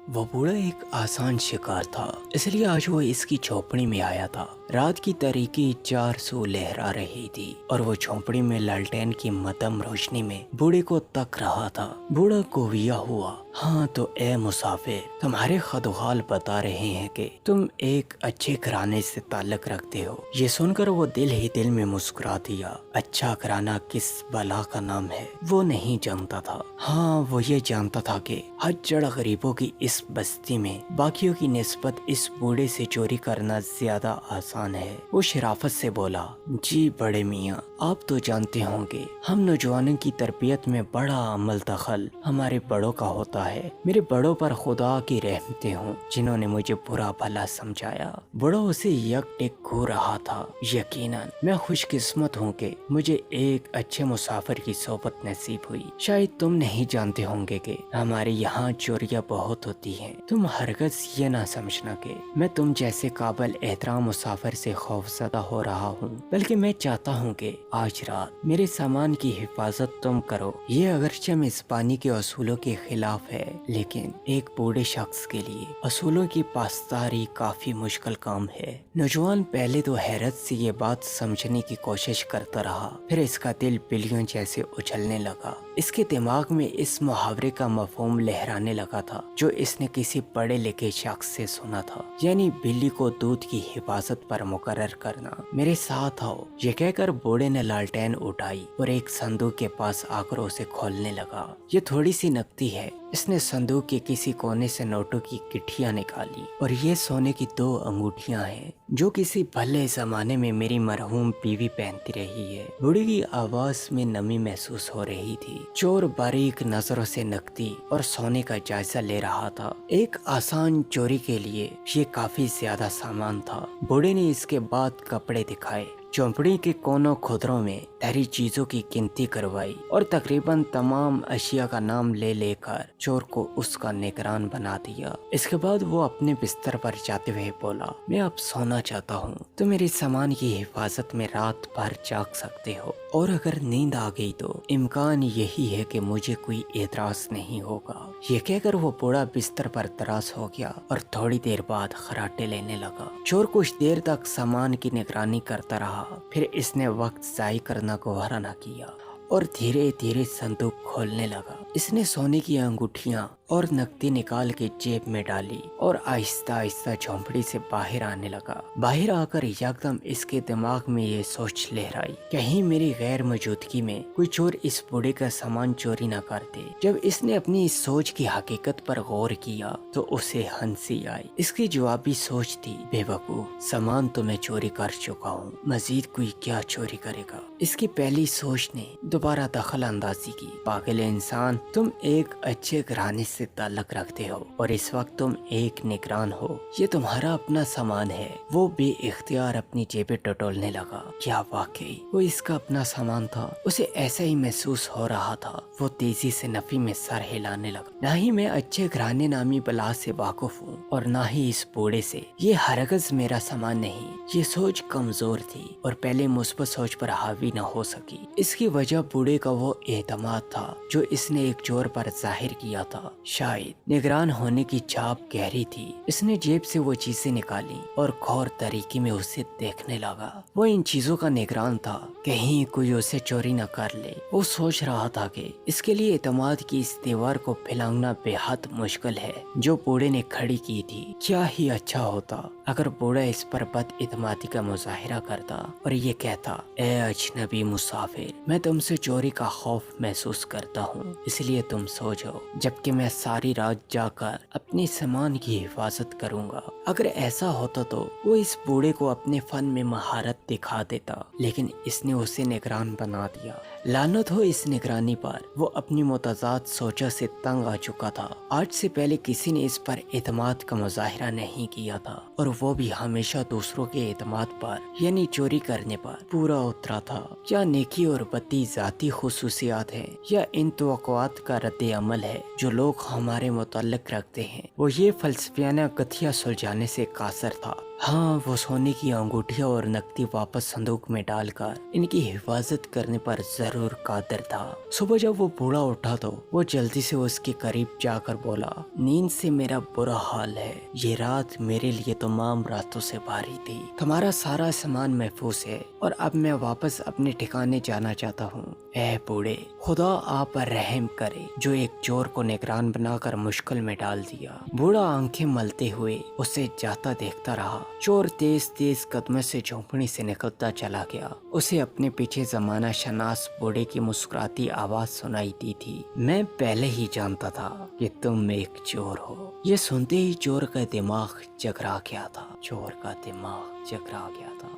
वो बूढ़ा एक आसान शिकार था, इसलिए आज वो इसकी झोपड़ी में आया था। रात की तारीकी 400 लहरा रही थी और वो झोपड़ी में लालटेन की मध्यम रोशनी में बूढ़े को तक रहा था। बूढ़ा गोविया हुआ, हाँ तो ए मुसाफिर, तुम्हारे खदवाल बता रहे हैं कि तुम एक अच्छे घराने से ताल्लुक रखते हो। ये सुनकर वो दिल ही दिल में मुस्कुरा दिया। अच्छा घराना किस बला का नाम है वो नहीं जानता था। हाँ, वो ये जानता था कि हज़ार गरीबों की इस बस्ती में बाकियों की निस्बत इस बूढ़े से चोरी करना ज्यादा आसान है। वो शराफत से बोला, जी बड़े मियाँ, आप तो जानते होंगे हम नौजवानों की तरबियत में बड़ा अमल दखल हमारे बड़ों का होता है। मेरे बड़ों पर खुदा की रहमतें हों जिन्होंने मुझे बुरा भला समझाया। बड़ों उसे यक टेक घूर रहा था। यकीनन मैं खुशकिस्मत हूँ कि मुझे एक अच्छे मुसाफिर की सोबत नसीब हुई। शायद तुम नहीं जानते होंगे कि हमारे यहाँ चोरियां बहुत होती हैं। तुम हरगज ये ना समझना कि मैं तुम जैसे काबिल एहतराम मुसाफिर से खौफजदा हो रहा हूँ, बल्कि मैं चाहता हूँ कि आज रात मेरे सामान की हिफाजत तुम करो। ये अगरचे मेजबानी के असूलों के खिलाफ है, लेकिन एक बूढ़े शख्स के लिए असूलों की पासदारी काफी मुश्किल काम है। नौजवान पहले तो हैरत से ये बात समझने की कोशिश करता रहा, फिर इसका दिल बिल्लियों जैसे उछलने लगा। इसके दिमाग में इस मुहावरे का मफहूम लहराने लगा था जो इसने किसी पढ़े लिखे शख्स से सुना था, यानी बिल्ली को दूध की हिफाजत पर मुकर्रर करना। मेरे साथ आओ, ये कहकर बूढ़े ने लालटेन उठाई और एक संदूक के पास आकर उसे खोलने लगा। ये थोड़ी सी नकदी है। इसने संदूक के किसी कोने से नोटों की गिट्टियां निकाली और ये सोने की 2 अंगूठियां हैं जो किसी भले जमाने में मेरी मरहूम बीवी पहनती रही है। बूढ़ी की आवाज में नमी महसूस हो रही थी। चोर बारीक नजरों से नकदी और सोने का जायजा ले रहा था। एक आसान चोरी के लिए ये काफी ज्यादा सामान था। बूढ़े ने इसके बाद कपड़े दिखाए, झोंपड़ी के कोनों खुदरों में धरी चीजों की गिनती करवाई और तकरीबन तमाम अशिया का नाम ले लेकर चोर को उसका निगरान बना दिया। इसके बाद वो अपने बिस्तर पर जाते हुए बोला, मैं अब सोना चाहता हूँ तो मेरे सामान की हिफाजत में रात भर जाग सकते हो, और अगर नींद आ गई तो इम्कान यही है कि मुझे कोई एतराज नहीं होगा। ये कहकर वो बूढ़ा बिस्तर पर तराश हो गया और थोड़ी देर बाद खराटे लेने लगा। चोर कुछ देर तक सामान की निगरानी करता रहा, फिर इसने वक्त जाय करना गवारा न किया और धीरे धीरे संदूक खोलने लगा। इसने सोने की अंगूठियां और नकदी निकाल के जेब में डाली और आहिस्ता आहिस्ता झोंपड़ी से बाहर आने लगा। बाहर आकर एकदम इसके दिमाग में ये सोच लहराई, कहीं मेरी गैर मौजूदगी में कोई चोर इस बूढ़े का सामान चोरी न कर दे। जब इसने अपनी इस सोच की हकीकत पर गौर किया तो उसे हंसी आई। इसकी जवाबी सोच थी, बेवकूफ, सामान तो मैं चोरी कर चुका हूँ, मजीद कोई क्या चोरी करेगा। इसकी पहली सोच ने दोबारा दखल अंदाजी की। पागल इंसान, तुम एक अच्छे घराने से ताल्लुक रखते हो और इस वक्त तुम एक निगरान हो। ये तुम्हारा अपना सामान है। वो बेइख्तियार अपनी जेबें टटोलने लगा। क्या वाकई वो इसका अपना सामान था? उसे ऐसा ही महसूस हो रहा था। वो तेजी से नफी में सर हिलाने लगा। ना ही मैं अच्छे घराने नामी बला से वाकुफ हूँ और ना ही इस बूढ़े से। ये हरगज मेरा सामान नहीं। ये सोच कमजोर थी और पहले मुस्बत सोच पर हावी न हो सकी। इसकी वजह बूढ़े का वो एतमाद था जो इसने एक चोर पर जाहिर किया था। शायद निगरान होने की छाप गहरी थी। इसने जेब से वो चीजें निकाली और गौर तरीके में उसे देखने लगा। वो इन चीजों का निगरान था, कहीं कोई उसे चोरी न कर ले। वो सोच रहा था कि इसके लिए एतमाद की इस दीवार को फैलाना बेहद मुश्किल है जो बूढ़े ने खड़ी की थी। क्या ही अच्छा होता अगर बूढ़ा इस पर बदइतमादी का मुजाहिरा करता और ये कहता, ए अजनबी मुसाफिर, मैं तुमसे चोरी का खौफ महसूस करता हूँ, इसलिए तुम सो जाओ, जबकि मैं सारी रात जाकर अपने सामान की हिफाजत करूँगा। अगर ऐसा होता तो वो इस बूढ़े को अपने फन में महारत दिखा देता, लेकिन इसने उसे निगरान बना दिया। लानत हो इस निगरानी पर। वो अपनी मुतजाद सोचा से तंग आ चुका था। आज से पहले किसी ने इस पर एतमाद का मुजाहिरा नहीं किया था और वो भी हमेशा दूसरों के एतमाद पर, यानी चोरी करने पर पूरा उतरा था। क्या नेकी और बदी जाती खुसूसियात है या इन तवक्कुआत का रद्द अमल है जो लोग हमारे मुतल्लिक रखते हैं? वो ये फलसफियाना गथिया सुलझाने से कासर था। हाँ, वो सोने की अंगूठियां और नकदी वापस संदूक में डालकर इनकी हिफाजत करने पर जरूर कादिर था। सुबह जब वो बूढ़ा उठा तो वो जल्दी से उसके करीब जाकर बोला, नींद से मेरा बुरा हाल है। ये रात मेरे लिए तमाम रातों से भारी थी। तुम्हारा सारा सामान महफूज है और अब मैं वापस अपने ठिकाने जाना चाहता हूँ। ऐ बूढ़े, खुदा आप पर रहम करे जो एक चोर को निगरान बनाकर मुश्किल में डाल दिया। बूढ़ा आंखें मलते हुए उसे जाता देखता रहा। चोर तेज तेज कदमों से झोंपड़ी से निकलता चला गया। उसे अपने पीछे जमाना शनास बूढ़े की मुस्कुराती आवाज सुनाई दी थी, मैं पहले ही जानता था कि तुम एक चोर हो। ये सुनते ही चोर का दिमाग जगरा गया था। चोर का दिमाग जगरा गया था।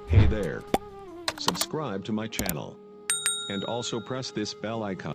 Hey there. Subscribe to my channel. And also press this bell icon.